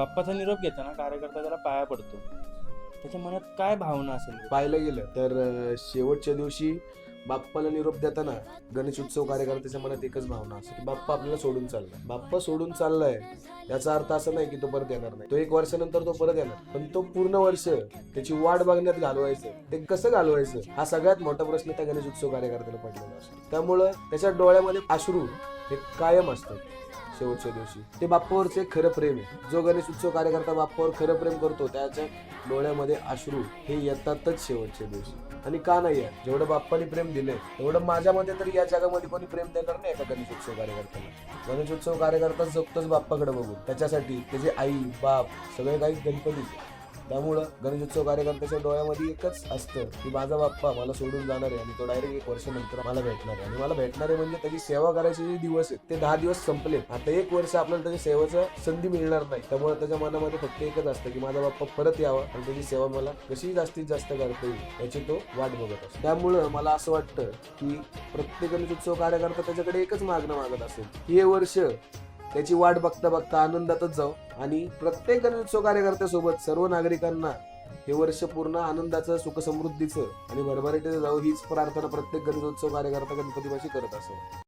बाप्पाचा निरोप घेताना कार्यकर्ता त्याला पाया पडतो, त्याच्या मनात काय भावना असेल? पाहायला गेलं तर शेवटच्या दिवशी बाप्पाला निरोप देताना गणेश उत्सव कार्यकर्त्याच्या मनात एकच भावना असते की बाप्पा आपल्याला सोडून चाललाय. बाप्पा सोडून चाललाय याचा अर्थ असा नाही की तो परत येणार नाही. तो 1 वर्षानंतर तो परत येणार, पण तो पूर्ण वर्ष त्याची वाट बघण्यात घालवायचं, ते कसं घालवायचं हा सगळ्यात मोठा प्रश्न त्या गणेश उत्सव कार्यकर्त्याला पडलेला असतो. त्यामुळं त्याच्या डोळ्यामध्ये अश्रू हे कायम असतात. शेवटच्या दिवशी ते बाप्पावरचे खरं प्रेम आहे. जो गणेश उत्सव कार्यकर्ता बाप्पावर खरं प्रेम करतो त्याच्या डोळ्यामध्ये अश्रू हे येतातच शेवटच्या दिवशी. आणि का नाही आहे, जेवढं बाप्पाने प्रेम दिलंय तेवढं माझ्या मते तरी या जगामध्ये कोणी प्रेम देणार नाही एका गणेश उत्सव कार्यकर्त्याला. गणेश उत्सव कार्यकर्ता जगतोच बाप्पाकडे बघून, त्याच्यासाठी त्याचे आई बाप सगळे काही गणपतीच. त्यामुळं गणेश उत्सव कार्यकर्त्याच्या डोळ्यामध्ये एकच असतं की माझा बाप्पा मला सोडून जाणार आहे आणि तो डायरेक्ट 1 वर्षानंतर मला भेटणार आहे. आणि मला भेटणार आहे म्हणजे त्याची सेवा करायचे जे दिवस आहेत ते 10 दिवस संपले. आता 1 वर्ष आपल्याला त्याच्या सेवेचं संधी मिळणार नाही. त्यामुळे त्याच्या मनामध्ये फक्त एकच असतं की माझा बाप्पा परत यावा आणि त्याची सेवा मला कशी जास्तीत जास्त करता येईल याची तो वाट बघत असतो. त्यामुळं मला असं वाटतं की प्रत्येक गणेश उत्सव कार्यकर्ता त्याच्याकडे एकच मागणं मागत असेल, हे वर्ष त्याची वाट बघता बघता आनंदातच जाऊ आणि प्रत्येक गणेशोत्सव कार्यकर्त्यासोबत सर्व नागरिकांना हे वर्ष पूर्ण आनंदाचं, सुख समृद्धीचं आणि भरभराटीचं जाऊ हीच प्रार्थना प्रत्येक गणेशोत्सव कार्यकर्ता गणपतीपाशी करत असावं.